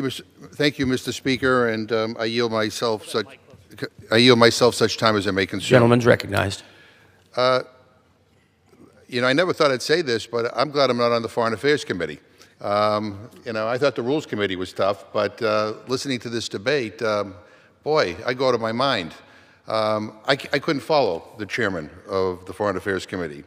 Thank you, Mr. Speaker, and I yield myself such time as I may consume. Gentleman's recognized. I never thought I'd say this, but I'm glad I'm not on the Foreign Affairs Committee. I thought the Rules Committee was tough, but listening to this debate, boy, I go to my mind. I couldn't follow the chairman of the Foreign Affairs Committee.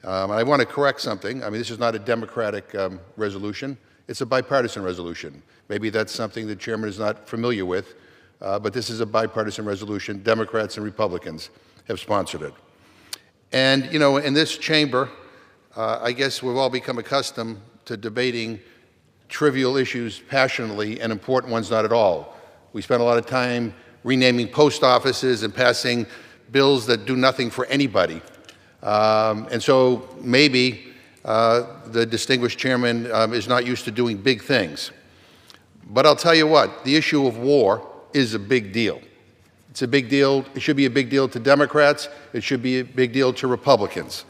And I want to correct something. I mean, this is not a Democratic resolution. It's a bipartisan resolution. Maybe that's something the chairman is not familiar with, but this is a bipartisan resolution. Democrats and Republicans have sponsored it. And, in this chamber, I guess we've all become accustomed to debating trivial issues passionately and important ones not at all. We spend a lot of time renaming post offices and passing bills that do nothing for anybody. And so maybe the distinguished chairman is not used to doing big things. But I'll tell you what, the issue of war is a big deal. It's a big deal. It should be a big deal to Democrats. It should be a big deal to Republicans.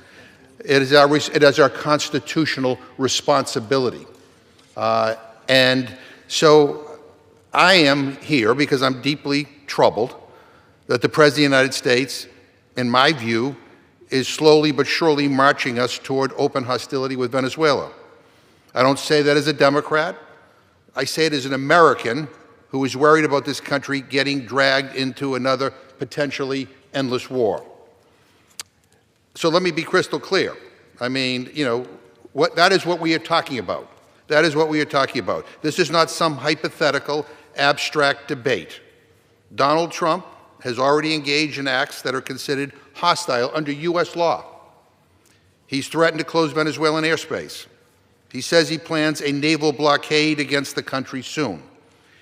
It is our constitutional responsibility. And so I am here because I'm deeply troubled that the President of the United States, in my view, is slowly but surely marching us toward open hostility with Venezuela. I don't say that as a Democrat. I say it as an American who is worried about this country getting dragged into another potentially endless war. So let me be crystal clear. I mean, that is what we are talking about. That is what we are talking about. This is not some hypothetical, abstract debate. Donald Trump has already engaged in acts that are considered hostile under U.S. law. He's threatened to close Venezuelan airspace. He says he plans a naval blockade against the country soon.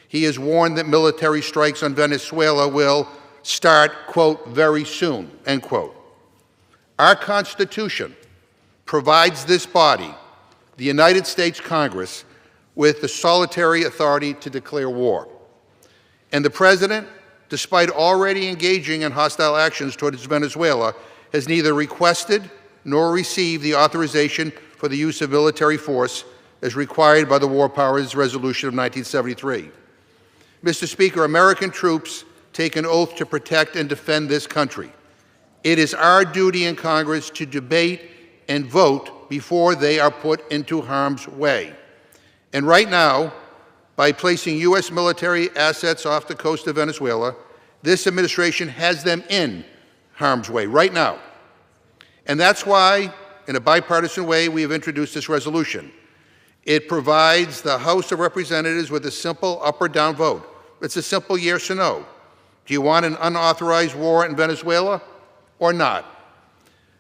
He has warned that military strikes on Venezuela will start, quote, very soon, end quote. Our Constitution provides this body, the United States Congress, with the solitary authority to declare war. And the President, despite already engaging in hostile actions towards Venezuela, has neither requested nor received the authorization for the use of military force as required by the War Powers Resolution of 1973. Mr. Speaker, American troops take an oath to protect and defend this country. It is our duty in Congress to debate and vote before they are put into harm's way. And right now, by placing U.S. military assets off the coast of Venezuela, this administration has them in harm's way right now. And that's why, in a bipartisan way, we have introduced this resolution. It provides the House of Representatives with a simple up or down vote. It's a simple yes or no. Do you want an unauthorized war in Venezuela or not?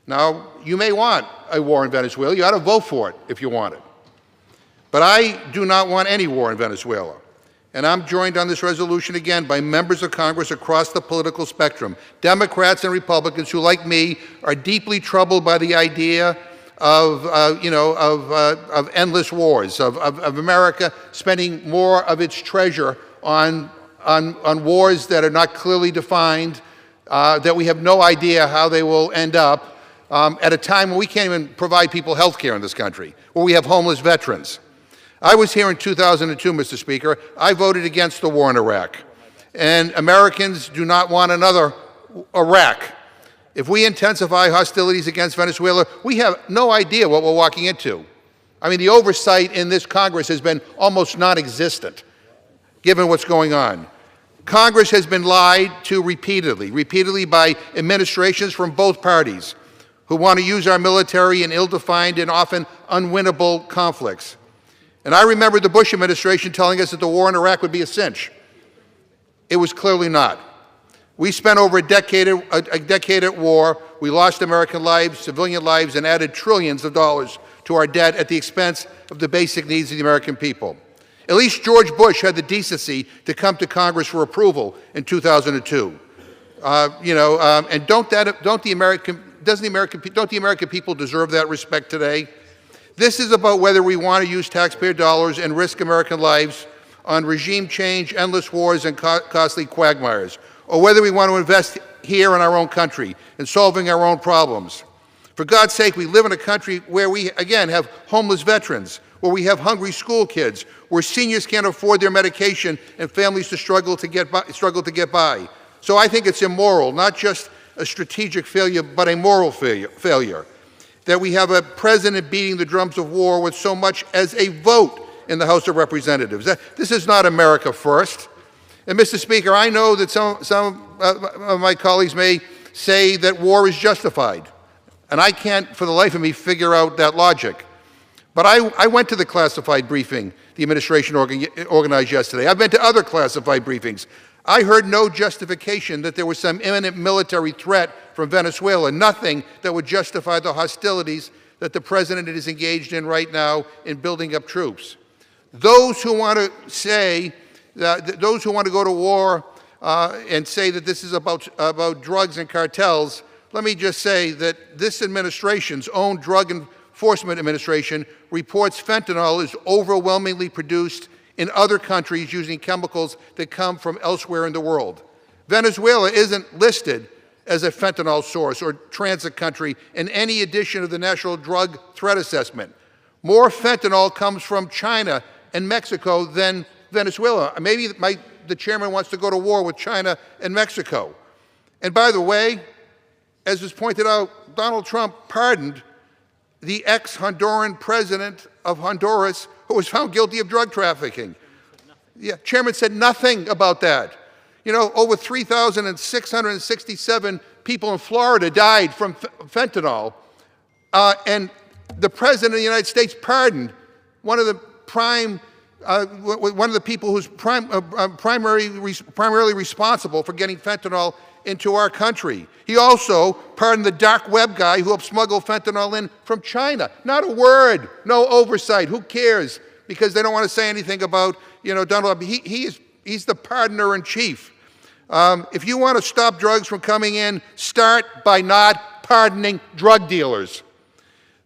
Now, you may want a war in Venezuela. You ought to vote for it if you want it. But I do not want any war in Venezuela. And I'm joined on this resolution again by members of Congress across the political spectrum, Democrats and Republicans who, like me, are deeply troubled by the idea of endless wars, of America spending more of its treasure on wars that are not clearly defined, that we have no idea how they will end up, at a time when we can't even provide people health care in this country, where we have homeless veterans. I was here in 2002, Mr. Speaker. I voted against the war in Iraq. And Americans do not want another Iraq. If we intensify hostilities against Venezuela, we have no idea what we're walking into. I mean, the oversight in this Congress has been almost non-existent, given what's going on. Congress has been lied to repeatedly by administrations from both parties who want to use our military in ill-defined and often unwinnable conflicts. And I remember the Bush administration telling us that the war in Iraq would be a cinch. It was clearly not. We spent over a decade at war. We lost American lives, civilian lives, and added trillions of dollars to our debt at the expense of the basic needs of the American people. At least George Bush had the decency to come to Congress for approval in 2002. And don't the American people deserve that respect today? This is about whether we want to use taxpayer dollars and risk American lives on regime change, endless wars, and costly quagmires, or whether we want to invest here in our own country in solving our own problems. For God's sake, we live in a country where we, again, have homeless veterans. where we have hungry school kids, where seniors can't afford their medication and families struggle to get by. So I think it's immoral, not just a strategic failure, but a moral failure, that we have a president beating the drums of war with so much as a vote in the House of Representatives. This is not America first. And Mr. Speaker, I know that some of my colleagues may say that war is justified, and I can't for the life of me figure out that logic. But I went to the classified briefing the administration organized yesterday. I've been to other classified briefings. I heard no justification that there was some imminent military threat from Venezuela, nothing that would justify the hostilities that the president is engaged in right now in building up troops. Those who want to say, those who want to go to war and say that this is about drugs and cartels, let me just say that this administration's own Drug Enforcement Administration reports fentanyl is overwhelmingly produced in other countries using chemicals that come from elsewhere in the world. Venezuela isn't listed as a fentanyl source or transit country in any edition of the National Drug Threat Assessment. More fentanyl comes from China and Mexico than Venezuela. Maybe the chairman wants to go to war with China and Mexico. And by the way, as was pointed out, Donald Trump pardoned the ex-Honduran president of Honduras who was found guilty of drug trafficking. Yeah, chairman said nothing about that. You know, over 3,667 people in Florida died from fentanyl, and the president of the United States pardoned one of the people who's primarily responsible for getting fentanyl into our country. He also pardoned the dark web guy who helped smuggle fentanyl in from China. Not a word, no oversight. Who cares? Because they don't want to say anything about, Donald Trump. He's the pardoner in chief. If you want to stop drugs from coming in, start by not pardoning drug dealers.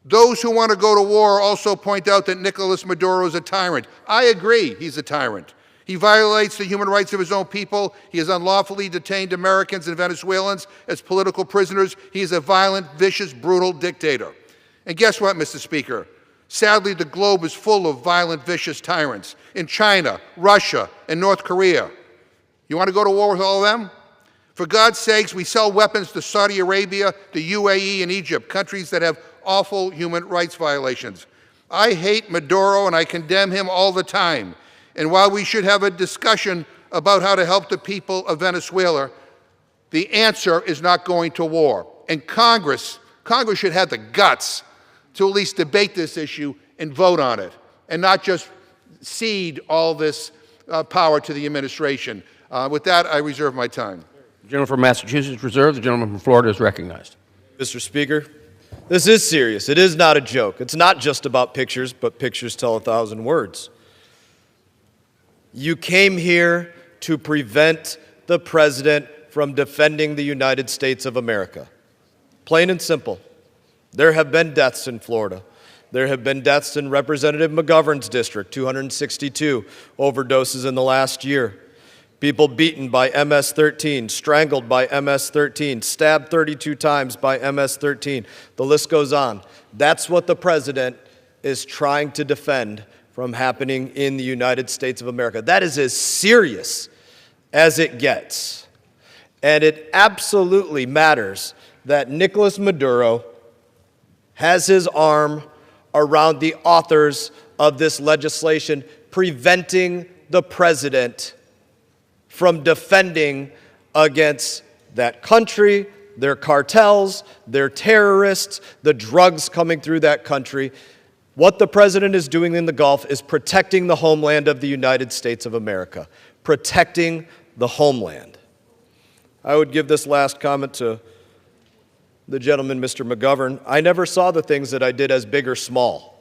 Those who want to go to war also point out that Nicolas Maduro is a tyrant. I agree, he's a tyrant. He violates the human rights of his own people. He has unlawfully detained Americans and Venezuelans as political prisoners. He is a violent, vicious, brutal dictator. And guess what, Mr. Speaker? Sadly, the globe is full of violent, vicious tyrants in China, Russia, and North Korea. You want to go to war with all of them? For God's sakes, we sell weapons to Saudi Arabia, the UAE, and Egypt, countries that have awful human rights violations. I hate Maduro and I condemn him all the time. And while we should have a discussion about how to help the people of Venezuela, the answer is not going to war. And Congress should have the guts to at least debate this issue and vote on it, and not just cede all this power to the administration. With that, I reserve my time. The gentleman from Massachusetts reserved. The gentleman from Florida is recognized. Mr. Speaker, this is serious. It is not a joke. It's not just about pictures, but pictures tell 1,000 words. You came here to prevent the president from defending the United States of America. Plain and simple. There have been deaths in Florida. There have been deaths in Representative McGovern's district, 262 overdoses in the last year. People beaten by MS-13, strangled by MS-13, stabbed 32 times by MS-13. The list goes on. That's what the president is trying to defend from happening in the United States of America. That is as serious as it gets. And it absolutely matters that Nicolas Maduro has his arm around the authors of this legislation, preventing the president from defending against that country, their cartels, their terrorists, the drugs coming through that country. What the president is doing in the Gulf is protecting the homeland of the United States of America, protecting the homeland. I would give this last comment to the gentleman, Mr. McGovern. I never saw the things that I did as big or small.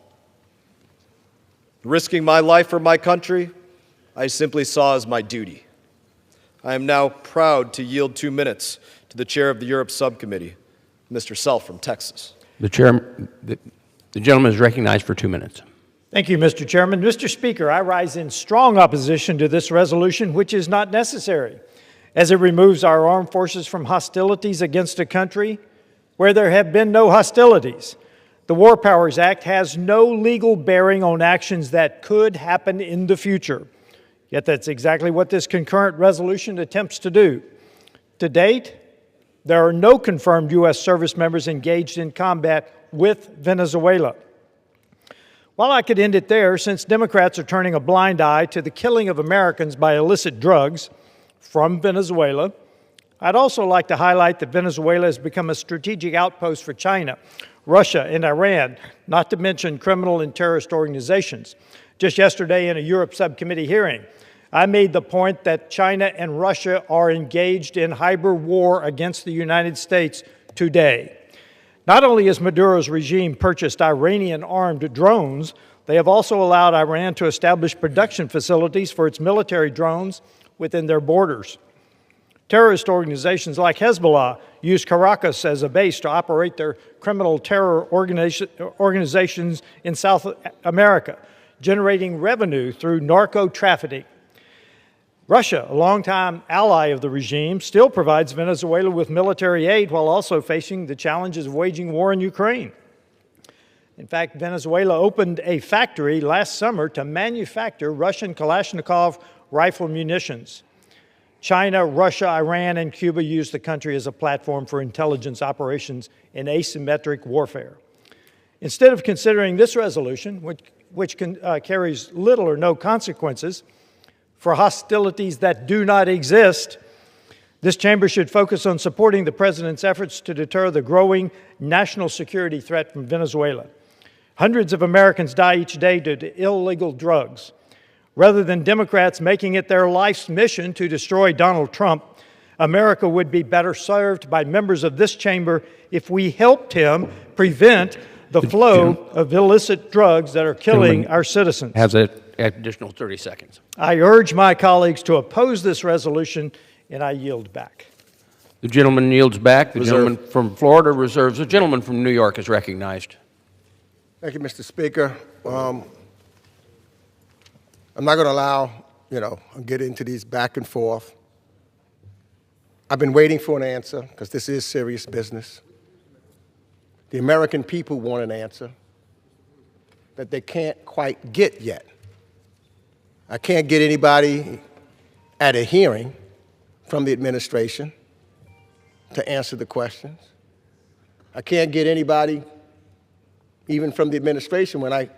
Risking my life for my country, I simply saw as my duty. I am now proud to yield 2 minutes to the chair of the Europe Subcommittee, Mr. Self from Texas. The gentleman is recognized for 2 minutes. Thank you, Mr. Chairman. Mr. Speaker, I rise in strong opposition to this resolution, which is not necessary, as it removes our armed forces from hostilities against a country where there have been no hostilities. The War Powers Act has no legal bearing on actions that could happen in the future. Yet that's exactly what this concurrent resolution attempts to do. To date, there are no confirmed U.S. service members engaged in combat with Venezuela. While I could end it there, since Democrats are turning a blind eye to the killing of Americans by illicit drugs from Venezuela, I'd also like to highlight that Venezuela has become a strategic outpost for China, Russia, and Iran, not to mention criminal and terrorist organizations. Just yesterday in a Europe subcommittee hearing, I made the point that China and Russia are engaged in hybrid war against the United States today. Not only has Maduro's regime purchased Iranian-armed drones, they have also allowed Iran to establish production facilities for its military drones within their borders. Terrorist organizations like Hezbollah use Caracas as a base to operate their criminal terror organizations in South America, generating revenue through narco-trafficking. Russia, a longtime ally of the regime, still provides Venezuela with military aid while also facing the challenges of waging war in Ukraine. In fact, Venezuela opened a factory last summer to manufacture Russian Kalashnikov rifle munitions. China, Russia, Iran, and Cuba use the country as a platform for intelligence operations in asymmetric warfare. Instead of considering this resolution, which carries little or no consequences for hostilities that do not exist, this chamber should focus on supporting the President's efforts to deter the growing national security threat from Venezuela. Hundreds of Americans die each day due to illegal drugs. Rather than Democrats making it their life's mission to destroy Donald Trump, America would be better served by members of this chamber if we helped him prevent the flow of illicit drugs that are killing our citizens. Has an additional 30 seconds. I urge my colleagues to oppose this resolution, and I yield back. The gentleman yields back. The gentleman from Florida reserves. The gentleman from New York is recognized. Thank you, Mr. Speaker. I'm not going to allow, get into these back and forth. I've been waiting for an answer because this is serious business. The American people want an answer that they can't quite get yet. I can't get anybody at a hearing from the administration to answer the questions. I can't get anybody, even from the administration, like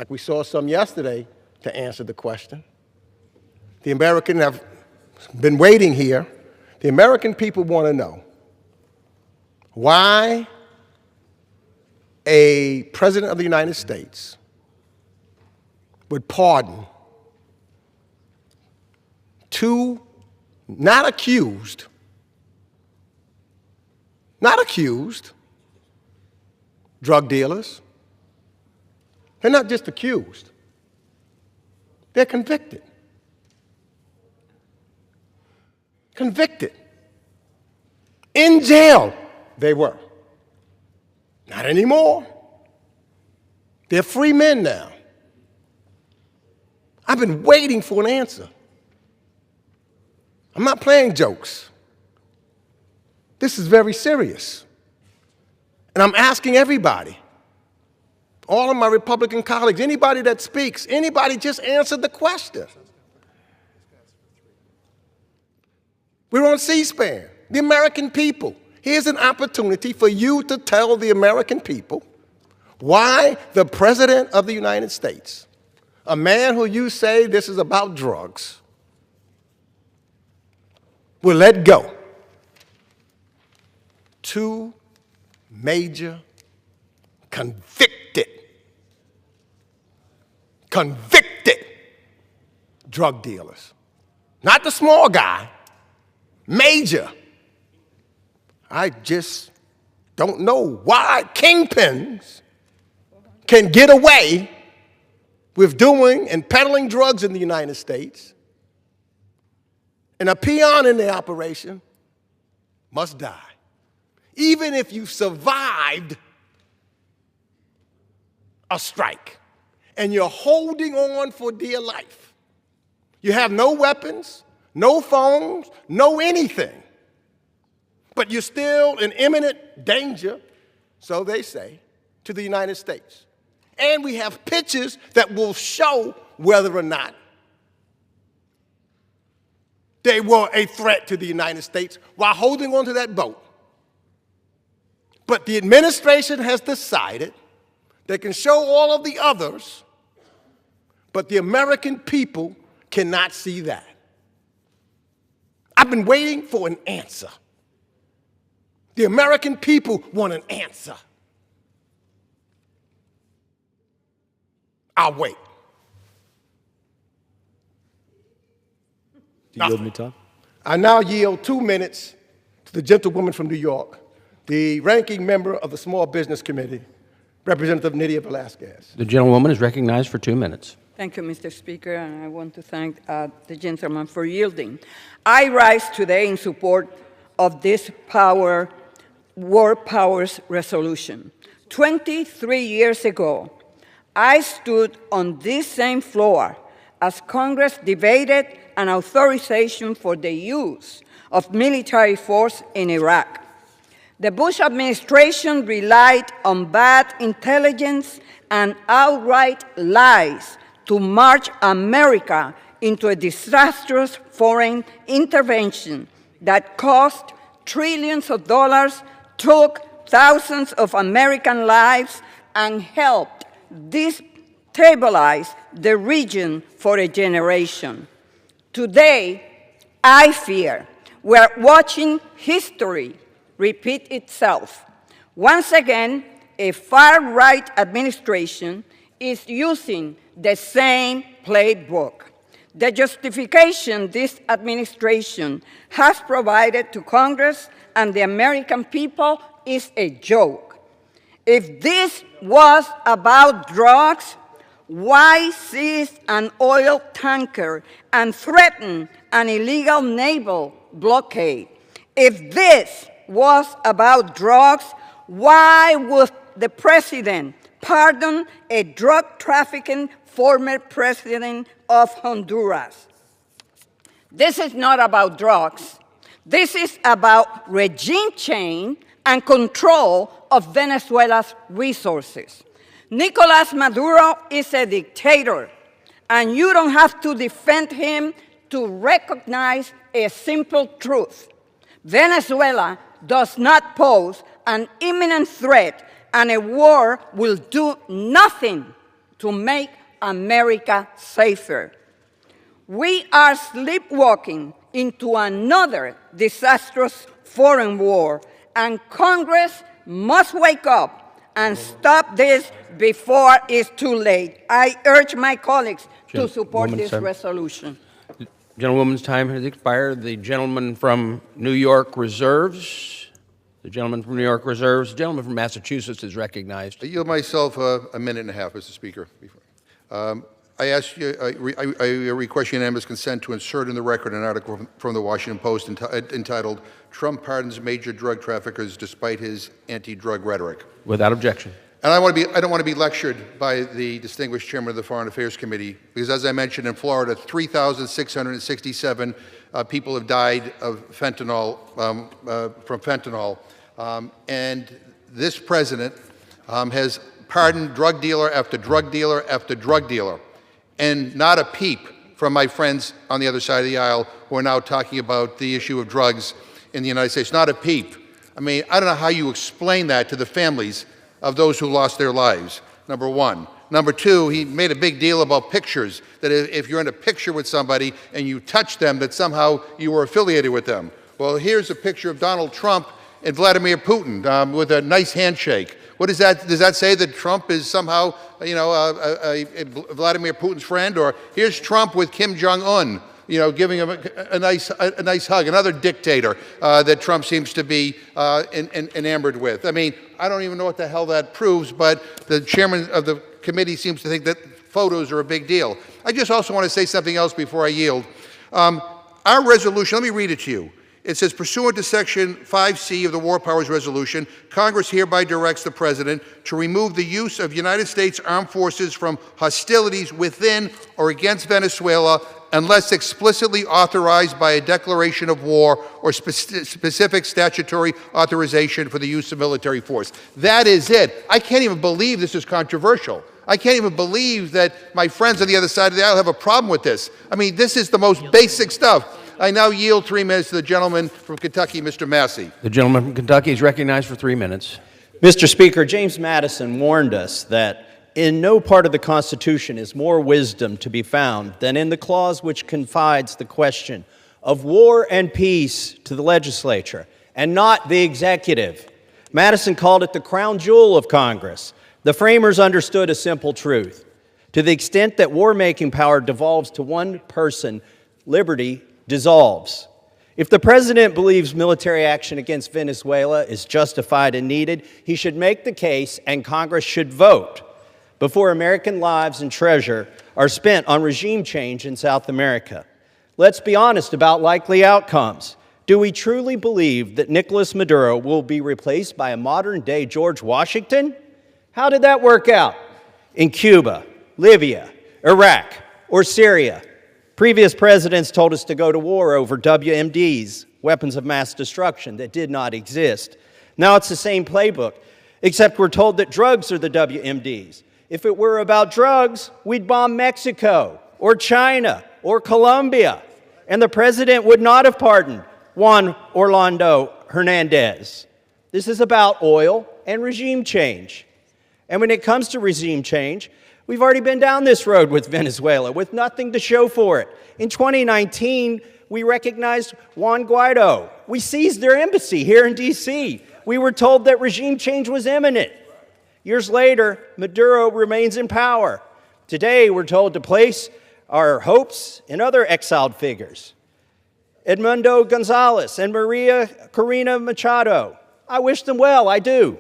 we saw some yesterday, to answer the question. The Americans have been waiting here. The American people want to know why a president of the United States would pardon two not accused, drug dealers. They're not just accused. They're convicted. Convicted. In jail, they were. Not anymore. They're free men now. I've been waiting for an answer. I'm not playing jokes. This is very serious. And I'm asking everybody, all of my Republican colleagues, anybody that speaks, anybody just answer the question. We're on C-SPAN. The American people. Here's an opportunity for you to tell the American people why the President of the United States, a man who you say this is about drugs, will let go two major convicted drug dealers. Not the small guy, major. I just don't know why kingpins can get away with doing and peddling drugs in the United States, and a peon in the operation must die. Even if you survived a strike and you're holding on for dear life. You have no weapons, no phones, no anything. But you're still in imminent danger, so they say, to the United States. And we have pictures that will show whether or not they were a threat to the United States while holding onto that boat. But the administration has decided they can show all of the others, but the American people cannot see that. I've been waiting for an answer. The American people want an answer. I'll wait. Do you yield me time? I now yield 2 minutes to the gentlewoman from New York, the ranking member of the Small Business Committee, Representative Nydia Velasquez. The gentlewoman is recognized for 2 minutes. Thank you, Mr. Speaker, and I want to thank the gentleman for yielding. I rise today in support of this World Powers Resolution. 23 years ago, I stood on this same floor as Congress debated an authorization for the use of military force in Iraq. The Bush administration relied on bad intelligence and outright lies to march America into a disastrous foreign intervention that cost trillions of dollars, took thousands of American lives, and helped destabilize the region for a generation. Today, I fear we're watching history repeat itself. Once again, a far-right administration is using the same playbook. The justification this administration has provided to Congress and the American people is a joke. If this was about drugs, why seize an oil tanker and threaten an illegal naval blockade? If this was about drugs, why would the president pardon a drug-trafficking former president of Honduras? This is not about drugs. This is about regime change and control of Venezuela's resources. Nicolas Maduro is a dictator, and you don't have to defend him to recognize a simple truth. Venezuela does not pose an imminent threat, and a war will do nothing to make America safer. We are sleepwalking into another disastrous foreign war, and Congress must wake up and stop this before it's too late. I urge my colleagues to support this resolution. Gentlewoman's time has expired. The gentleman from New York reserves. The gentleman from New York reserves. The gentleman from Massachusetts is recognized. I yield myself a minute and a half, Mr. Speaker. I ask you, I request unanimous consent to insert in the record an article from the Washington Post entitled, "Trump Pardons Major Drug Traffickers Despite His Anti-Drug Rhetoric." Without objection. And I don't want to be lectured by the distinguished chairman of the Foreign Affairs Committee, because as I mentioned, in Florida, 3,667 people have died of fentanyl, from fentanyl. And this president has pardoned drug dealer after drug dealer after drug dealer. And not a peep from my friends on the other side of the aisle who are now talking about the issue of drugs in the United States. Not a peep. I mean, I don't know how you explain that to the families of those who lost their lives, number one. Number two, he made a big deal about pictures, that if you're in a picture with somebody and you touch them, that somehow you were affiliated with them. Well, here's a picture of Donald Trump and Vladimir Putin with a nice handshake. What is that? Does that say that Trump is somehow, you know, Vladimir Putin's friend? Or here's Trump with Kim Jong-un, you know, giving him a nice hug, another dictator that Trump seems to be enamored with. I mean, I don't even know what the hell that proves, but the chairman of the committee seems to think that photos are a big deal. I just also want to say something else before I yield. Our resolution, let me read it to you. It says, pursuant to Section 5C of the War Powers Resolution, Congress hereby directs the President to remove the use of United States armed forces from hostilities within or against Venezuela unless explicitly authorized by a declaration of war or specific statutory authorization for the use of military force. That is it. I can't even believe this is controversial. I can't even believe that my friends on the other side of the aisle have a problem with this. I mean, this is the most basic stuff. I now yield 3 minutes to the gentleman from Kentucky, Mr. Massey. The gentleman from Kentucky is recognized for 3 minutes. Mr. Speaker, James Madison warned us that in no part of the Constitution is more wisdom to be found than in the clause which confides the question of war and peace to the legislature and not the executive. Madison called it the crown jewel of Congress. The framers understood a simple truth. To the extent that war-making power devolves to one person, liberty dissolves. If the president believes military action against Venezuela is justified and needed, he should make the case and Congress should vote before American lives and treasure are spent on regime change in South America. Let's be honest about likely outcomes. Do we truly believe that Nicolas Maduro will be replaced by a modern-day George Washington? How did that work out? In Cuba, Libya, Iraq, or Syria, previous presidents told us to go to war over WMDs, weapons of mass destruction, that did not exist. Now it's the same playbook, except we're told that drugs are the WMDs. If it were about drugs, we'd bomb Mexico or China or Colombia, and the president would not have pardoned Juan Orlando Hernandez. This is about oil and regime change. And when it comes to regime change, we've already been down this road with Venezuela with nothing to show for it. In 2019, we recognized Juan Guaido. We seized their embassy here in D.C. We were told that regime change was imminent. Years later, Maduro remains in power. Today, we're told to place our hopes in other exiled figures. Edmundo Gonzalez and Maria Corina Machado. I wish them well, I do.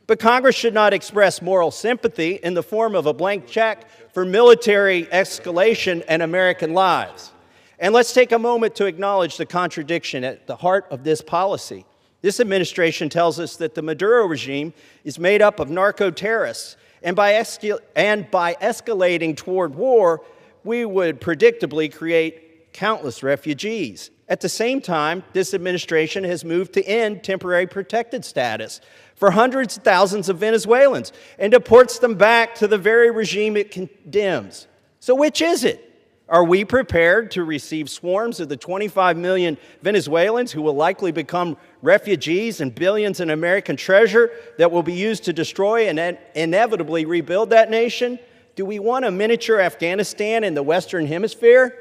But Congress should not express moral sympathy in the form of a blank check for military escalation and American lives. And let's take a moment to acknowledge the contradiction at the heart of this policy. This administration tells us that the Maduro regime is made up of narco-terrorists, and by escalating toward war, we would predictably create countless refugees. At the same time, this administration has moved to end temporary protected status for hundreds of thousands of Venezuelans and deports them back to the very regime it condemns. So which is it? Are we prepared to receive swarms of the 25 million Venezuelans who will likely become refugees and billions in American treasure that will be used to destroy and inevitably rebuild that nation? Do we want a miniature Afghanistan in the Western Hemisphere?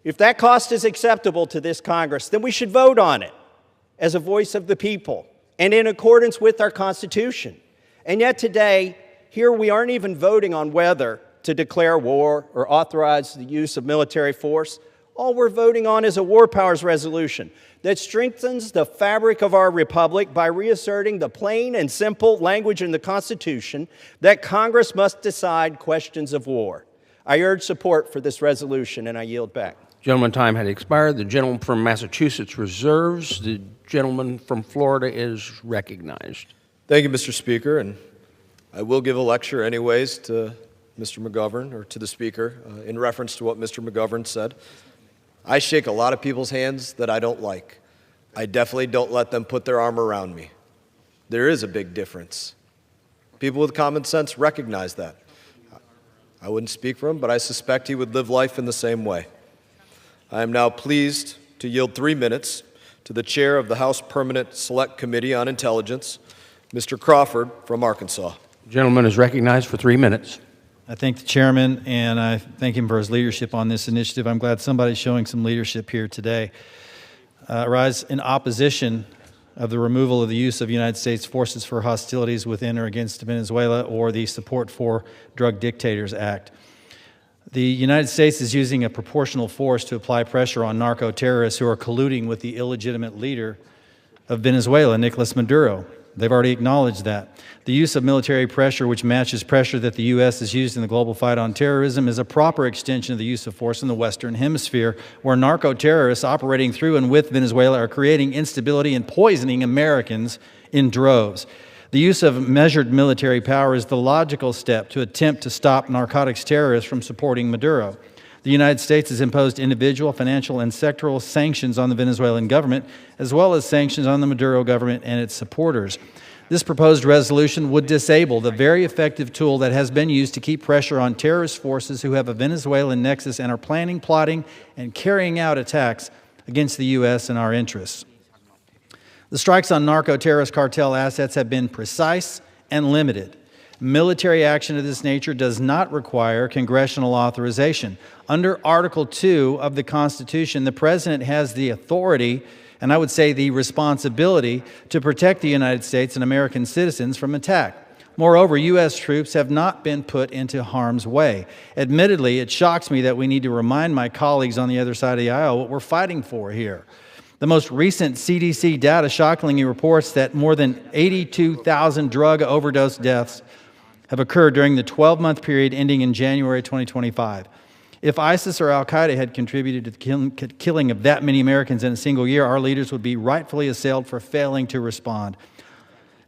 If that cost is acceptable to this Congress, then we should vote on it as a voice of the people and in accordance with our Constitution. And yet today, here we aren't even voting on whether to declare war or authorize the use of military force. All we're voting on is a war powers resolution that strengthens the fabric of our republic by reasserting the plain and simple language in the Constitution that Congress must decide questions of war. I urge support for this resolution, and I yield back. Gentleman, time had expired. The gentleman from Massachusetts reserves. The gentleman from Florida is recognized. Thank you, Mr. Speaker, and I will give a lecture anyways to Mr. McGovern, or to the Speaker, in reference to what Mr. McGovern said. I shake a lot of people's hands that I don't like. I definitely don't let them put their arm around me. There is a big difference. People with common sense recognize that. I wouldn't speak for him, but I suspect he would live life in the same way. I am now pleased to yield 3 minutes to the chair of the House Permanent Select Committee on Intelligence, Mr. Crawford from Arkansas. The gentleman is recognized for 3 minutes. I thank the chairman, and I thank him for his leadership on this initiative. I'm glad somebody's showing some leadership here today. I rise in opposition of the removal of the use of United States forces for hostilities within or against Venezuela or the Support for Drug Dictators Act. The United States is using a proportional force to apply pressure on narco-terrorists who are colluding with the illegitimate leader of Venezuela, Nicolas Maduro. They've already acknowledged that. The use of military pressure, which matches pressure that the U.S. has used in the global fight on terrorism, is a proper extension of the use of force in the Western Hemisphere, where narco-terrorists operating through and with Venezuela are creating instability and poisoning Americans in droves. The use of measured military power is the logical step to attempt to stop narcotics terrorists from supporting Maduro. The United States has imposed individual, financial, and sectoral sanctions on the Venezuelan government, as well as sanctions on the Maduro government and its supporters. This proposed resolution would disable the very effective tool that has been used to keep pressure on terrorist forces who have a Venezuelan nexus and are planning, plotting, and carrying out attacks against the U.S. and our interests. The strikes on narco-terrorist cartel assets have been precise and limited. Military action of this nature does not require congressional authorization. Under Article 2 of the Constitution, the President has the authority, and I would say the responsibility, to protect the United States and American citizens from attack. Moreover, U.S. troops have not been put into harm's way. Admittedly, it shocks me that we need to remind my colleagues on the other side of the aisle what we're fighting for here. The most recent CDC data shockingly reports that more than 82,000 drug overdose deaths have occurred during the 12-month period ending in January 2025. If ISIS or al-Qaeda had contributed to the killing of that many Americans in a single year, our leaders would be rightfully assailed for failing to respond.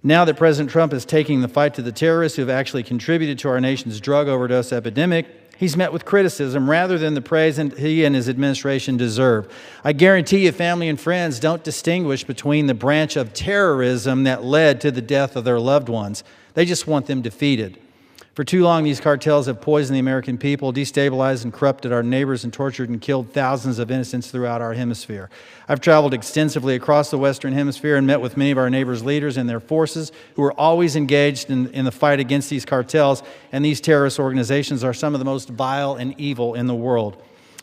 Now that President Trump is taking the fight to the terrorists who have actually contributed to our nation's drug overdose epidemic, he's met with criticism rather than the praise he and his administration deserve. I guarantee you family and friends don't distinguish between the branch of terrorism that led to the death of their loved ones. They just want them defeated. For too long, these cartels have poisoned the American people, destabilized and corrupted our neighbors, and tortured and killed thousands of innocents throughout our hemisphere. I've traveled extensively across the Western Hemisphere and met with many of our neighbors' leaders and their forces who are always engaged in the fight against these cartels, and these terrorist organizations are some of the most vile and evil in the world.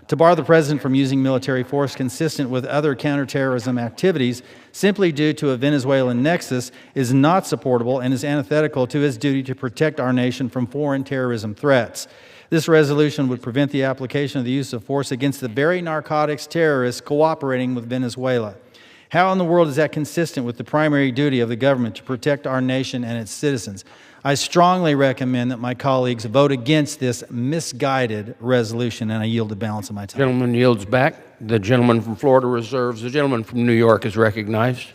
To bar the President from using military force consistent with other counterterrorism activities simply due to a Venezuelan nexus is not supportable and is antithetical to his duty to protect our nation from foreign terrorism threats. This resolution would prevent the application of the use of force against the very narcotics terrorists cooperating with Venezuela. How in the world is that consistent with the primary duty of the government to protect our nation and its citizens? I strongly recommend that my colleagues vote against this misguided resolution, and I yield the balance of my time. Gentleman yields back. The gentleman from Florida reserves. The gentleman from New York is recognized.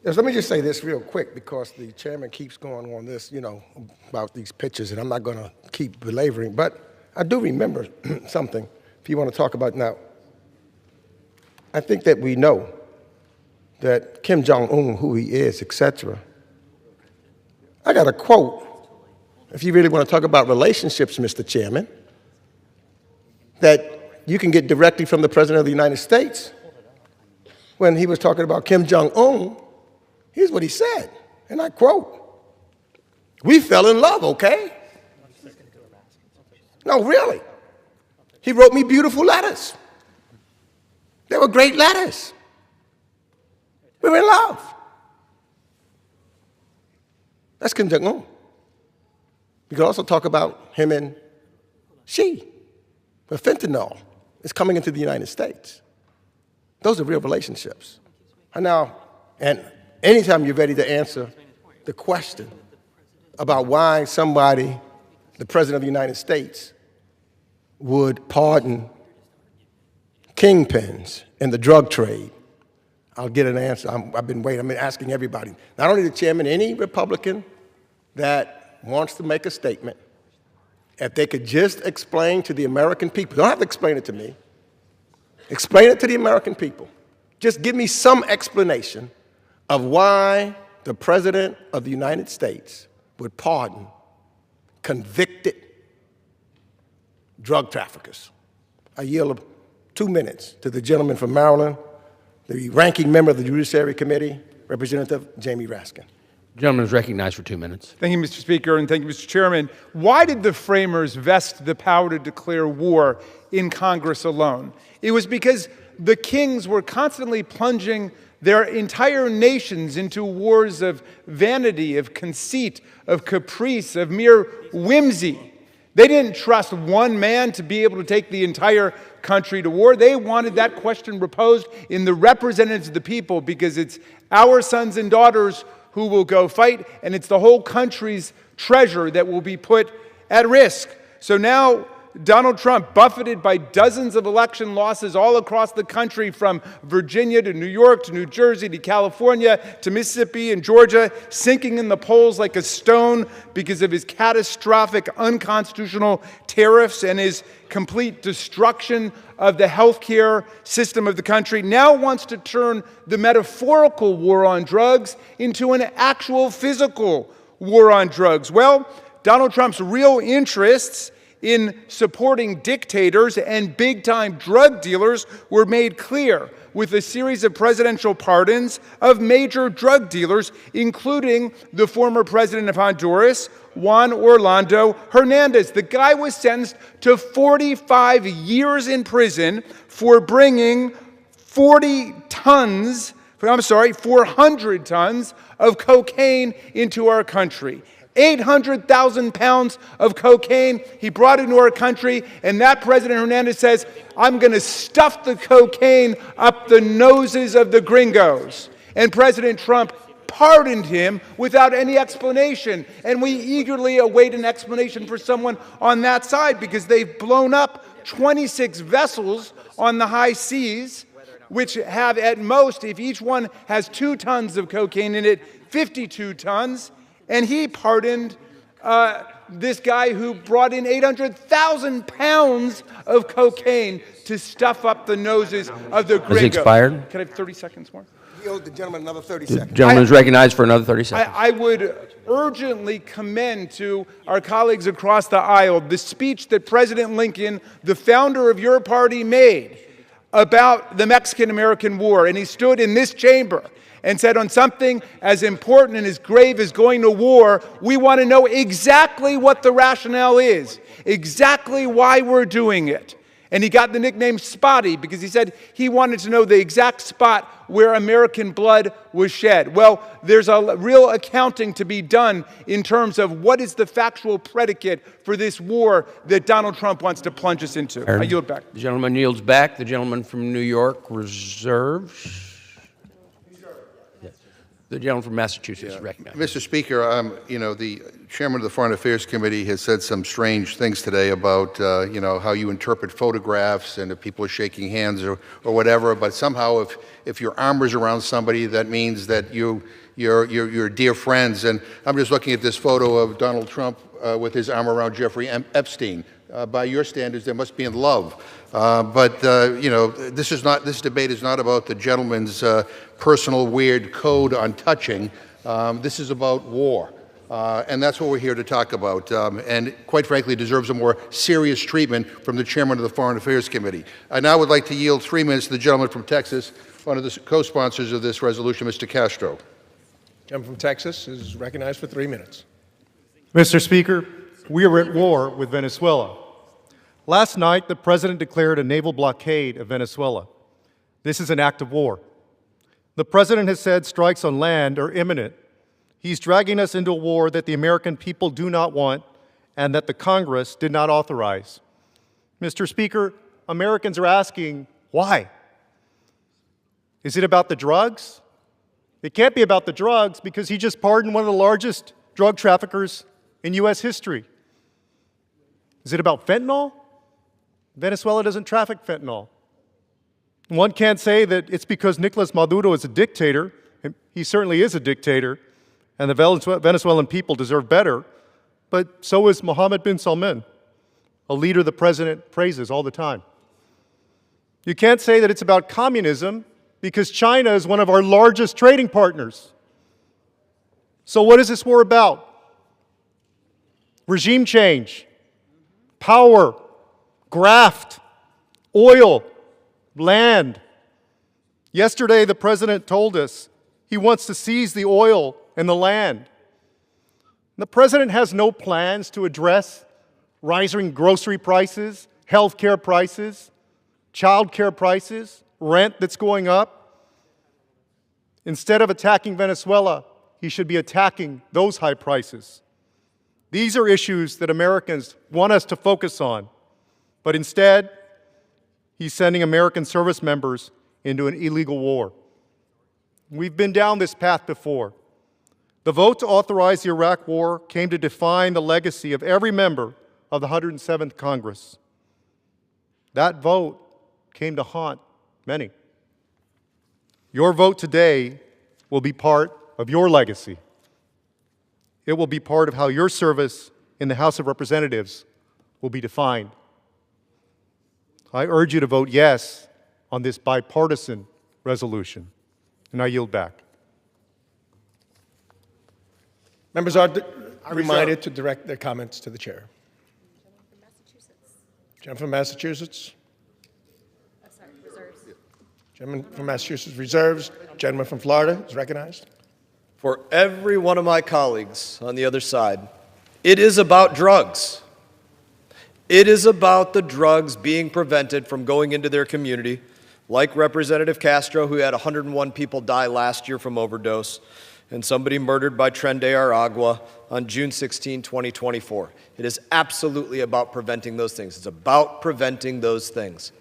Yes, let me just say this real quick because the chairman keeps going on this, about these pictures, and I'm not going to keep belaboring, but I do remember something, if you want to talk about now. I think that we know that Kim Jong-un, who he is, etc. I got a quote, if you really want to talk about relationships, Mr. Chairman, that you can get directly from the President of the United States. When he was talking about Kim Jong-un, here's what he said, and I quote, "We fell in love, okay?" No, really. He wrote me beautiful letters. They were great letters. We were in love. That's Kim Jong-un. We could also talk about him and she. But fentanyl is coming into the United States. Those are real relationships. And anytime you're ready to answer the question about why somebody, the President of the United States, would pardon kingpins in the drug trade, I'll get an answer. I've been waiting. I've been asking everybody, not only the chairman, any Republican that wants to make a statement, if they could just explain to the American people, don't have to explain it to me, explain it to the American people. Just give me some explanation of why the President of the United States would pardon convicted drug traffickers. I yield 2 minutes to the gentleman from Maryland, the ranking member of the Judiciary Committee, Representative Jamie Raskin. The gentleman is recognized for 2 minutes. Thank you, Mr. Speaker, and thank you, Mr. Chairman. Why did the framers vest the power to declare war in Congress alone? It was because the kings were constantly plunging their entire nations into wars of vanity, of conceit, of caprice, of mere whimsy. They didn't trust one man to be able to take the entire country to war. They wanted that question reposed in the representatives of the people because it's our sons and daughters who will go fight, and it's the whole country's treasure that will be put at risk. So now Donald Trump, buffeted by dozens of election losses all across the country, from Virginia to New York to New Jersey to California to Mississippi and Georgia, sinking in the polls like a stone because of his catastrophic unconstitutional tariffs and his complete destruction of the healthcare system of the country, now wants to turn the metaphorical war on drugs into an actual physical war on drugs. Well, Donald Trump's real interests in supporting dictators and big-time drug dealers were made clear with a series of presidential pardons of major drug dealers, including the former president of Honduras, Juan Orlando Hernandez. The guy was sentenced to 45 years in prison for bringing 400 tons of cocaine into our country. 800,000 pounds of cocaine he brought into our country, and that President Hernandez says, I'm going to stuff the cocaine up the noses of the gringos. And President Trump pardoned him without any explanation. And we eagerly await an explanation for someone on that side, because they've blown up 26 vessels on the high seas, which have at most, if each one has 2 tons of cocaine in it, 52 tons. And he pardoned this guy who brought in 800,000 pounds of cocaine to stuff up the noses of the gringos. Has it expired? Can I have 30 seconds more? You owe the gentleman another 30 The seconds. gentleman is recognized for another 30 seconds. I would urgently commend to our colleagues across the aisle the speech that President Lincoln, the founder of your party, made about the Mexican-American War. And he stood in this chamber and said, on something as important and as grave as going to war, we want to know exactly what the rationale is, exactly why we're doing it. And he got the nickname Spotty because he said he wanted to know the exact spot where American blood was shed. Well, there's a real accounting to be done in terms of what is the factual predicate for this war that Donald Trump wants to plunge us into. I yield back. The gentleman yields back. The gentleman from New York reserves. The gentleman from Massachusetts is recognized. Mr. Speaker, the chairman of the Foreign Affairs Committee has said some strange things today about, how you interpret photographs and if people are shaking hands or whatever. But somehow, if your arm is around somebody, that means that you're dear friends. And I'm just looking at this photo of Donald Trump with his arm around Jeffrey Epstein. By your standards, they must be in love. But this debate is not about the gentleman's personal weird code on touching. This is about war. And that's what we're here to talk about. And quite frankly, deserves a more serious treatment from the chairman of the Foreign Affairs Committee. I now would like to yield 3 minutes to the gentleman from Texas, one of the co-sponsors of this resolution, Mr. Castro. The gentleman from Texas is recognized for 3 minutes. Mr. Speaker, we are at war with Venezuela. Last night, the President declared a naval blockade of Venezuela. This is an act of war. The President has said strikes on land are imminent. He's dragging us into a war that the American people do not want and that the Congress did not authorize. Mr. Speaker, Americans are asking, why? Is it about the drugs? It can't be about the drugs because he just pardoned one of the largest drug traffickers in U.S. history. Is it about fentanyl? Venezuela doesn't traffic fentanyl. One can't say that it's because Nicolas Maduro is a dictator. He certainly is a dictator, and the Venezuelan people deserve better, but so is Mohammed bin Salman, a leader the President praises all the time. You can't say that it's about communism because China is one of our largest trading partners. So what is this war about? Regime change, power, graft, oil, land. Yesterday, the President told us he wants to seize the oil and the land. The President has no plans to address rising grocery prices, health care prices, child care prices, rent that's going up. Instead of attacking Venezuela, he should be attacking those high prices. These are issues that Americans want us to focus on. But instead, he's sending American service members into an illegal war. We've been down this path before. The vote to authorize the Iraq War came to define the legacy of every member of the 107th Congress. That vote came to haunt many. Your vote today will be part of your legacy. It will be part of how your service in the House of Representatives will be defined. I urge you to vote yes on this bipartisan resolution, and I yield back. Members are reminded to direct their comments to the chair. Gentleman from Massachusetts. Gentleman from Massachusetts reserves. Gentleman from Florida is recognized. For every one of my colleagues on the other side, it is about drugs. It is about the drugs being prevented from going into their community, like Representative Castro, who had 101 people die last year from overdose, and somebody murdered by Tren de Aragua on June 16, 2024. It is absolutely about preventing those things. It's about preventing those things.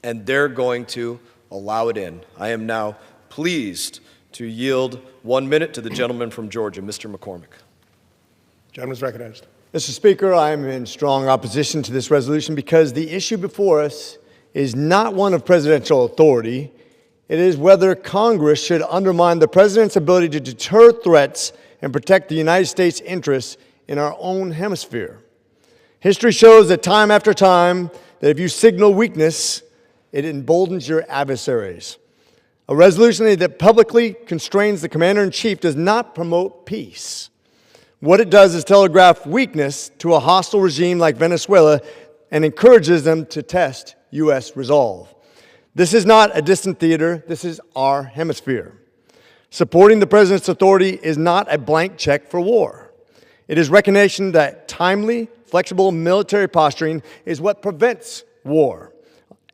And they're going to allow it in. I am now pleased to yield 1 minute to the gentleman from Georgia, Mr. McCormick. Gentleman is recognized. Mr. Speaker, I am in strong opposition to this resolution because the issue before us is not one of presidential authority. It is whether Congress should undermine the president's ability to deter threats and protect the United States' interests in our own hemisphere. History shows that time after time that if you signal weakness, it emboldens your adversaries. A resolution that publicly constrains the commander-in-chief does not promote peace. What it does is telegraph weakness to a hostile regime like Venezuela and encourages them to test U.S. resolve. This is not a distant theater. This is our hemisphere. Supporting the president's authority is not a blank check for war. It is recognition that timely, flexible military posturing is what prevents war,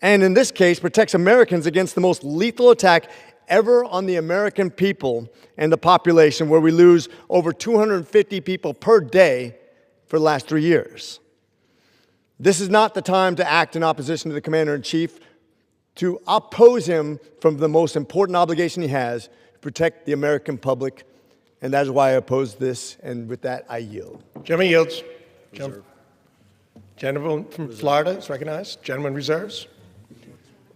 and in this case, protects Americans against the most lethal attack ever on the American people and the population, where we lose over 250 people per day for the last 3 years. This is not the time to act in opposition to the commander-in-chief, to oppose him from the most important obligation he has, to protect the American public, and that is why I oppose this, and with that, I yield. Gentleman yields. Gentleman from Florida is recognized. Gentleman reserves.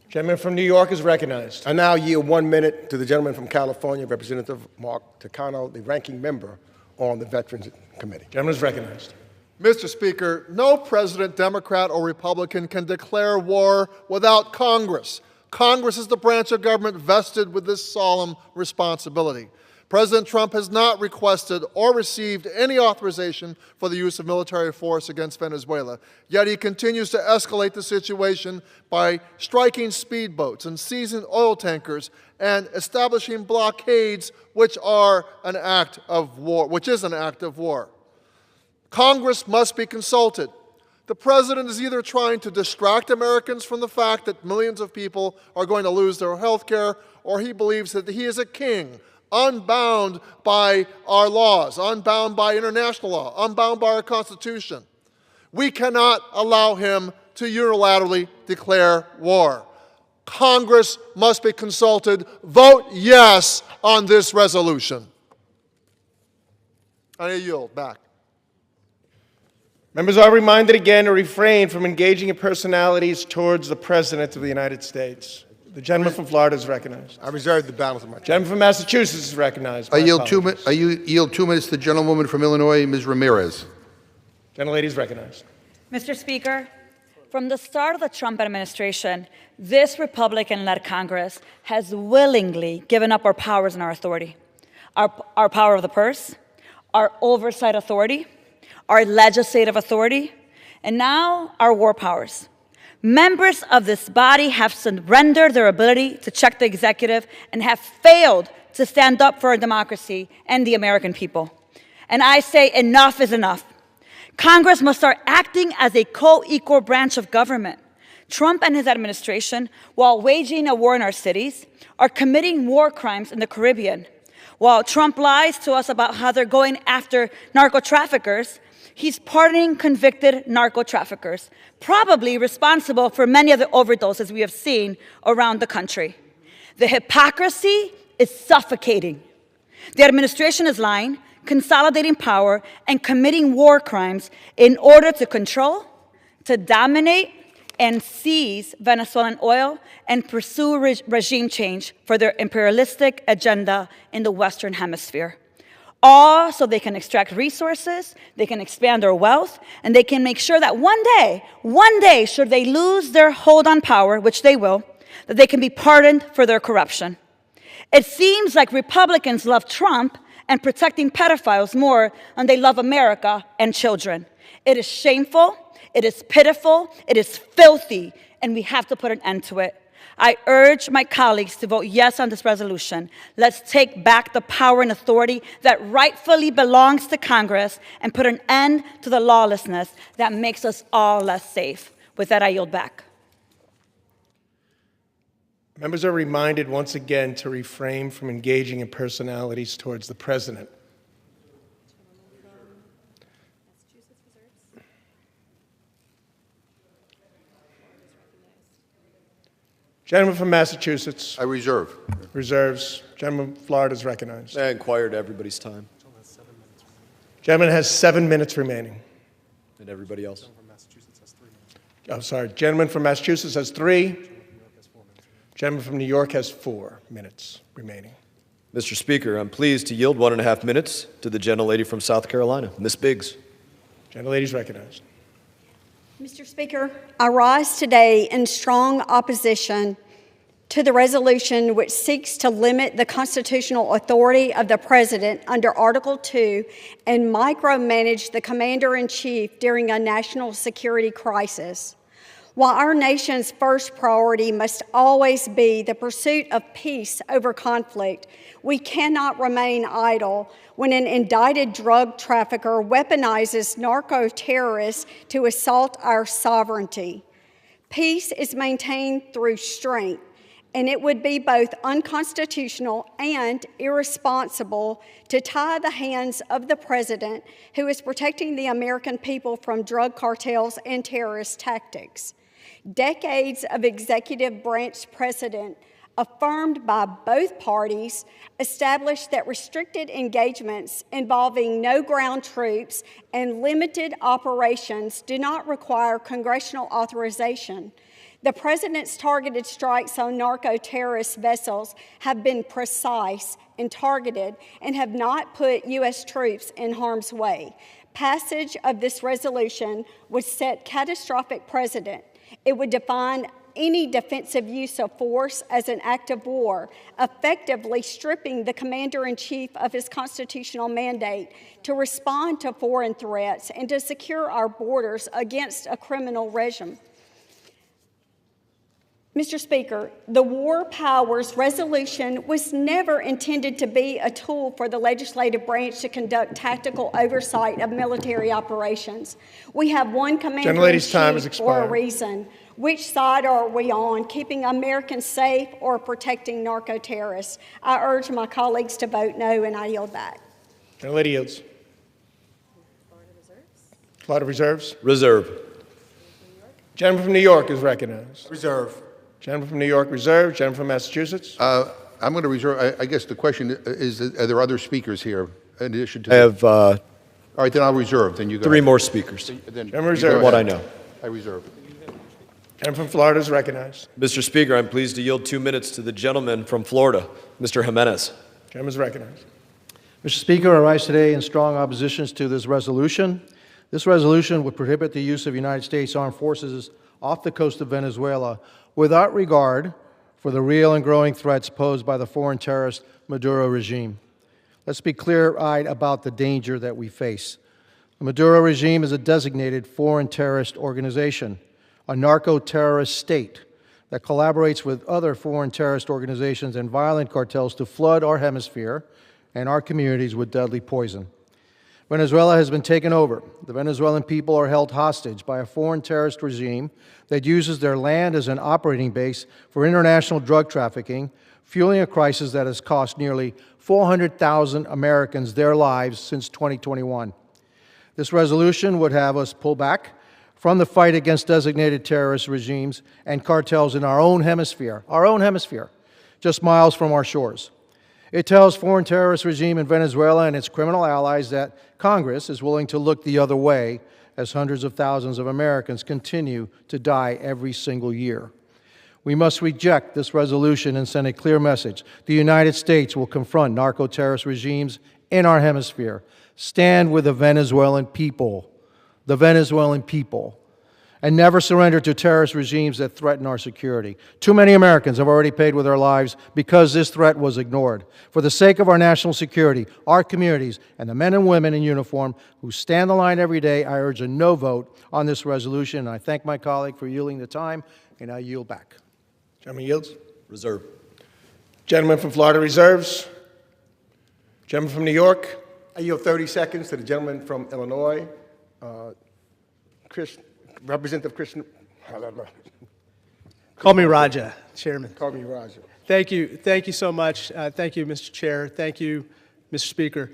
Gentleman from New York is recognized. I now yield 1 minute to the gentleman from California, Representative Mark Takano, the ranking member on the Veterans Committee. Gentleman is recognized. Mr. Speaker, no president, Democrat or Republican, can declare war without Congress. Congress is the branch of government vested with this solemn responsibility. President Trump has not requested or received any authorization for the use of military force against Venezuela, yet he continues to escalate the situation by striking speedboats and seizing oil tankers and establishing blockades, which are an act of war, which is an act of war. Congress must be consulted. The president is either trying to distract Americans from the fact that millions of people are going to lose their health care, or he believes that he is a king, unbound by our laws, unbound by international law, unbound by our Constitution. We cannot allow him to unilaterally declare war. Congress must be consulted. Vote yes on this resolution. I yield back. Members are reminded again to refrain from engaging in personalities towards the President of the United States. The gentleman from Florida is recognized. I reserve the balance of my time. Gentleman from Massachusetts is recognized. I yield 2 minutes to the gentlewoman from Illinois, Ms. Ramirez. Gentlelady is recognized. Mr. Speaker, from the start of the Trump administration, this Republican-led Congress has willingly given up our powers and our authority. Our power of the purse, our oversight authority, our legislative authority, and now our war powers. Members of this body have surrendered their ability to check the executive and have failed to stand up for our democracy and the American people. And I say enough is enough. Congress must start acting as a co-equal branch of government. Trump and his administration, while waging a war in our cities, are committing war crimes in the Caribbean. While Trump lies to us about how they're going after narco-traffickers, he's pardoning convicted narco-traffickers, probably responsible for many of the overdoses we have seen around the country. The hypocrisy is suffocating. The administration is lying, consolidating power, and committing war crimes in order to control, to dominate, and seize Venezuelan oil and pursue regime change for their imperialistic agenda in the Western Hemisphere. All so they can extract resources, they can expand their wealth, and they can make sure that one day, should they lose their hold on power, which they will, that they can be pardoned for their corruption. It seems like Republicans love Trump and protecting pedophiles more than they love America and children. It is shameful, it is pitiful, it is filthy, and we have to put an end to it. I urge my colleagues to vote yes on this resolution. Let's take back the power and authority that rightfully belongs to Congress and put an end to the lawlessness that makes us all less safe. With that, I yield back. Members are reminded once again to refrain from engaging in personalities towards the president. Gentleman from Massachusetts. I reserve. Reserves. Gentleman from Florida is recognized. I inquired everybody's time. Gentleman has 7 minutes remaining. And everybody else? Oh, sorry. Gentleman from Massachusetts has 3. Gentleman from New York has 4 minutes remaining. Mr. Speaker, I'm pleased to yield 1.5 minutes to the gentlelady from South Carolina, Ms. Biggs. Gentlelady is recognized. Mr. Speaker, I rise today in strong opposition to the resolution which seeks to limit the constitutional authority of the President under Article 2 and micromanage the Commander-in-Chief during a national security crisis. While our nation's first priority must always be the pursuit of peace over conflict, we cannot remain idle when an indicted drug trafficker weaponizes narco-terrorists to assault our sovereignty. Peace is maintained through strength, and it would be both unconstitutional and irresponsible to tie the hands of the President, who is protecting the American people from drug cartels and terrorist tactics. Decades of executive branch precedent, affirmed by both parties, established that restricted engagements involving no ground troops and limited operations do not require congressional authorization. The President's targeted strikes on narco-terrorist vessels have been precise and targeted and have not put U.S. troops in harm's way. Passage of this resolution would set catastrophic precedent. It would define any defensive use of force as an act of war, effectively stripping the Commander-in-Chief of his constitutional mandate to respond to foreign threats and to secure our borders against a criminal regime. Mr. Speaker, the War Powers Resolution was never intended to be a tool for the legislative branch to conduct tactical oversight of military operations. We have one Commander-in-Chief for a reason. Which side are we on, keeping Americans safe or protecting narco-terrorists? I urge my colleagues to vote no, and I yield back. Gentlelady yields. Florida reserves. Reserve. Gentleman from New York is recognized. Reserve. Gentleman from New York, reserve. Gentleman from Massachusetts. I'm going to reserve. I guess the question is, are there other speakers here in addition to? I have. All right, then I'll reserve. Then you go. 3 more speakers. Gentleman reserve. What I know. I reserve. Gentleman from Florida is recognized. Mr. Speaker, I'm pleased to yield 2 minutes to the gentleman from Florida, Mr. Jimenez. Gentleman is recognized. Mr. Speaker, I rise today in strong opposition to this resolution. This resolution would prohibit the use of United States armed forces off the coast of Venezuela without regard for the real and growing threats posed by the foreign terrorist Maduro regime. Let's be clear-eyed about the danger that we face. The Maduro regime is a designated foreign terrorist organization, a narco-terrorist state that collaborates with other foreign terrorist organizations and violent cartels to flood our hemisphere and our communities with deadly poison. Venezuela has been taken over. The Venezuelan people are held hostage by a foreign terrorist regime that uses their land as an operating base for international drug trafficking, fueling a crisis that has cost nearly 400,000 Americans their lives since 2021. This resolution would have us pull back from the fight against designated terrorist regimes and cartels in our own hemisphere, just miles from our shores. It tells foreign terrorist regime in Venezuela and its criminal allies that Congress is willing to look the other way as hundreds of thousands of Americans continue to die every single year. We must reject this resolution and send a clear message. The United States will confront narco-terrorist regimes in our hemisphere. Stand with the Venezuelan people, and never surrender to terrorist regimes that threaten our security. Too many Americans have already paid with their lives because this threat was ignored. For the sake of our national security, our communities, and the men and women in uniform who stand the line every day, I urge a no vote on this resolution. And I thank my colleague for yielding the time, and I yield back. Gentleman yields. Reserve. Gentleman from Florida reserves. Gentleman from New York. I yield 30 seconds to the gentleman from Illinois, Representative Christian. Call me Raja, Chairman. Call me Raja. Thank you. Thank you so much. Thank you, Mr. Chair. Thank you, Mr. Speaker.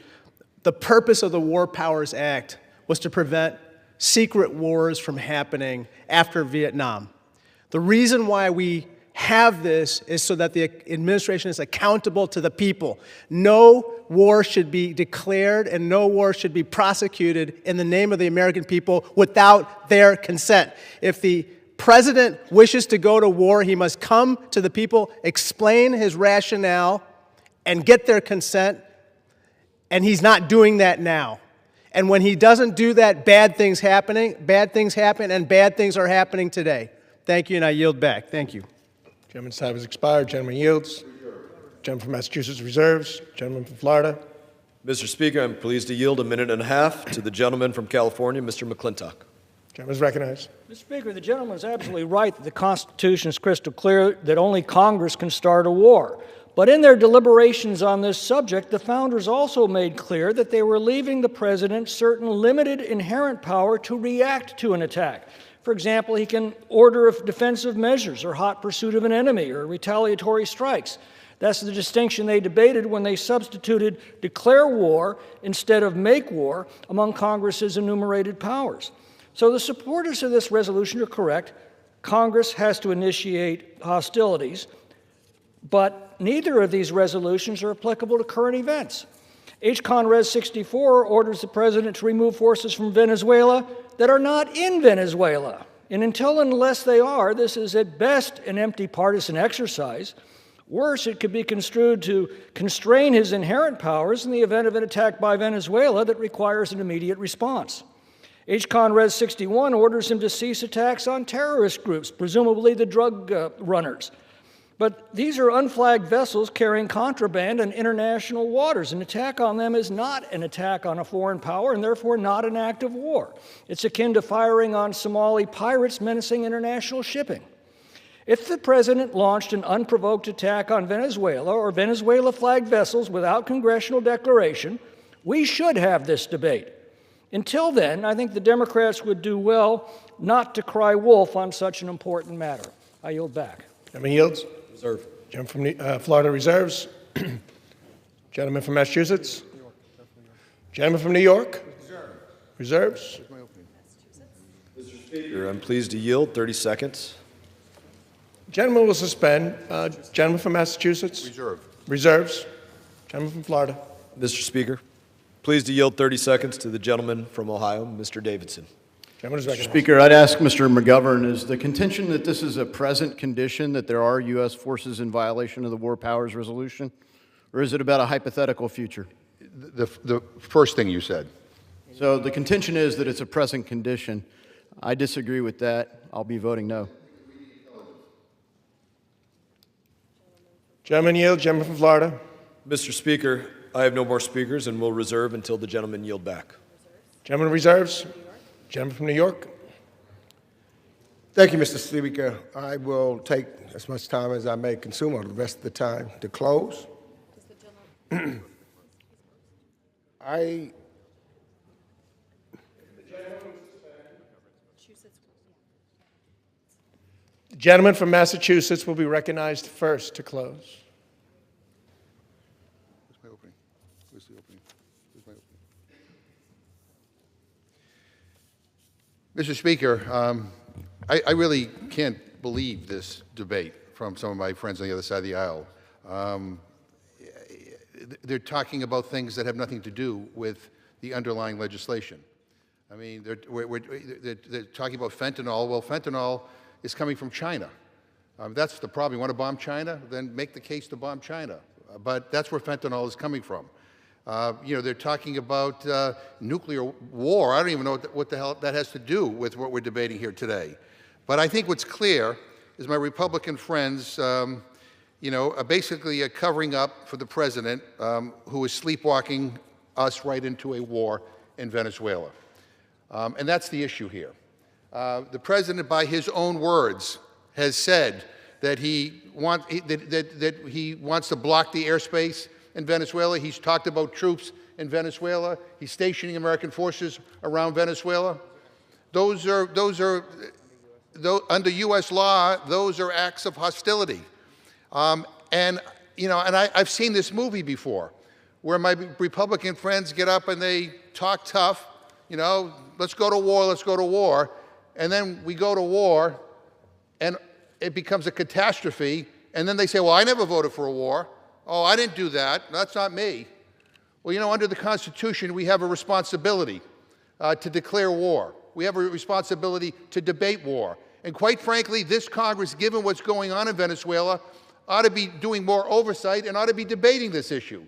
The purpose of the War Powers Act was to prevent secret wars from happening after Vietnam. The reason why we have this is so that the administration is accountable to the people. No war should be declared and no war should be prosecuted in the name of the American people without their consent. If the president wishes to go to war, he must come to the people, explain his rationale, and get their consent, and he's not doing that now. And when he doesn't do that, bad things happen, and bad things are happening today. Thank you, and I yield back. Thank you. Gentleman's time has expired. Gentleman yields. Gentleman from Massachusetts reserves. Gentleman from Florida. Mr. Speaker, I'm pleased to yield a minute and a half to the gentleman from California, Mr. McClintock. Gentleman is recognized. Mr. Speaker, the gentleman is absolutely right that the Constitution is crystal clear that only Congress can start a war. But in their deliberations on this subject, the founders also made clear that they were leaving the president certain limited inherent power to react to an attack. For example, he can order defensive measures or hot pursuit of an enemy or retaliatory strikes. That's the distinction they debated when they substituted declare war instead of make war among Congress's enumerated powers. So the supporters of this resolution are correct. Congress has to initiate hostilities, but neither of these resolutions are applicable to current events. H-Con Res 64 orders the president to remove forces from Venezuela that are not in Venezuela. And until and unless they are, this is at best an empty partisan exercise. Worse, it could be construed to constrain his inherent powers in the event of an attack by Venezuela that requires an immediate response. H-Con Res 61 orders him to cease attacks on terrorist groups, presumably the drug runners. But these are unflagged vessels carrying contraband in international waters. An attack on them is not an attack on a foreign power and therefore not an act of war. It's akin to firing on Somali pirates menacing international shipping. If the president launched an unprovoked attack on Venezuela or Venezuela-flagged vessels without congressional declaration, we should have this debate. Until then, I think the Democrats would do well not to cry wolf on such an important matter. I yield back. Gentleman yields. Reserve. Gentleman from Florida reserves. Gentleman from Massachusetts. Gentleman from New York. Reserves. Mr. Speaker, I'm pleased to yield 30 seconds. Gentleman will suspend. Gentleman from Massachusetts. Reserves. Gentleman from Florida. Mr. Speaker, pleased to yield 30 seconds to the gentleman from Ohio, Mr. Davidson. Mr. Speaker, I'd ask Mr. McGovern, is the contention that this is a present condition, that there are U.S. forces in violation of the War Powers Resolution, or is it about a hypothetical future? The first thing you said. So the contention is that it's a present condition. I disagree with that. I'll be voting no. Gentleman yield. Gentleman from Florida. Mr. Speaker, I have no more speakers and will reserve until the gentleman yield back. Gentleman reserves. Gentleman from New York. Thank you, Mr. Speaker. I will take as much time as I may consume or the rest of the time to close. The gentleman from Massachusetts will be recognized first to close. Where's my opening? Where's the opening? Where's my opening? Mr. Speaker, I really can't believe this debate from some of my friends on the other side of the aisle. They're talking about things that have nothing to do with the underlying legislation. I mean, they're talking about fentanyl. Well, fentanyl is coming from China. That's the problem. You want to bomb China? Then make the case to bomb China. But that's where fentanyl is coming from. They're talking about nuclear war. I don't even know what the hell that has to do with what we're debating here today. But I think what's clear is my Republican friends, are basically covering up for the president who is sleepwalking us right into a war in Venezuela. And that's the issue here. The president, by his own words, has said that he wants to block the airspace in Venezuela. He's talked about troops in Venezuela. He's stationing American forces around Venezuela. Under U.S. law, those are acts of hostility. And I've seen this movie before, where my Republican friends get up and they talk tough. Let's go to war, let's go to war. And then we go to war, and it becomes a catastrophe. And then they say, well, I never voted for a war. Oh, I didn't do that. That's not me. Well, under the Constitution, we have a responsibility to declare war. We have a responsibility to debate war. And quite frankly, this Congress, given what's going on in Venezuela, ought to be doing more oversight and ought to be debating this issue.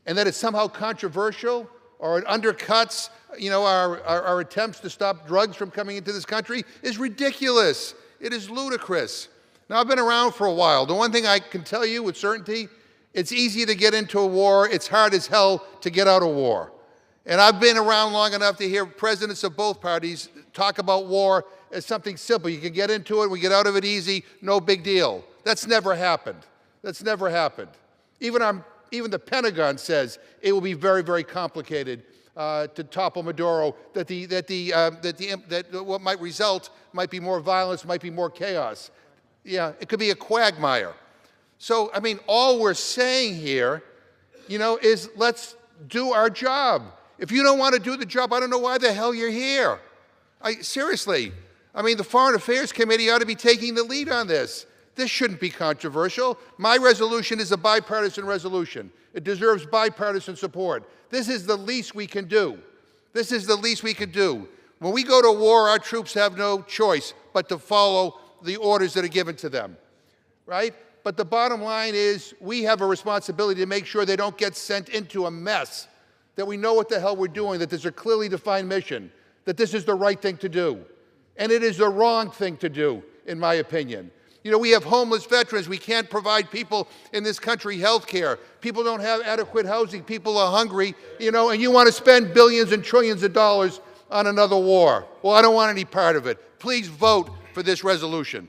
And that it's somehow controversial or it undercuts, our attempts to stop drugs from coming into this country is ridiculous. It is ludicrous. Now, I've been around for a while. The one thing I can tell you with certainty, it's easy to get into a war. It's hard as hell to get out of war. And I've been around long enough to hear presidents of both parties talk about war as something simple. You can get into it, we get out of it easy, no big deal. That's never happened. That's never happened. Even the Pentagon says it will be very, very complicated to topple Maduro, that what might result might be more violence, might be more chaos. Yeah, it could be a quagmire. So, all we're saying here, is let's do our job. If you don't want to do the job, I don't know why the hell you're here. Seriously. The Foreign Affairs Committee ought to be taking the lead on this. This shouldn't be controversial. My resolution is a bipartisan resolution. It deserves bipartisan support. This is the least we can do. This is the least we can do. When we go to war, our troops have no choice but to follow the orders that are given to them, right? But the bottom line is we have a responsibility to make sure they don't get sent into a mess, that we know what the hell we're doing, that there's a clearly defined mission, that this is the right thing to do. And it is the wrong thing to do, in my opinion. We have homeless veterans. We can't provide people in this country health care. People don't have adequate housing. People are hungry, and you want to spend billions and trillions of dollars on another war. Well, I don't want any part of it. Please vote for this resolution.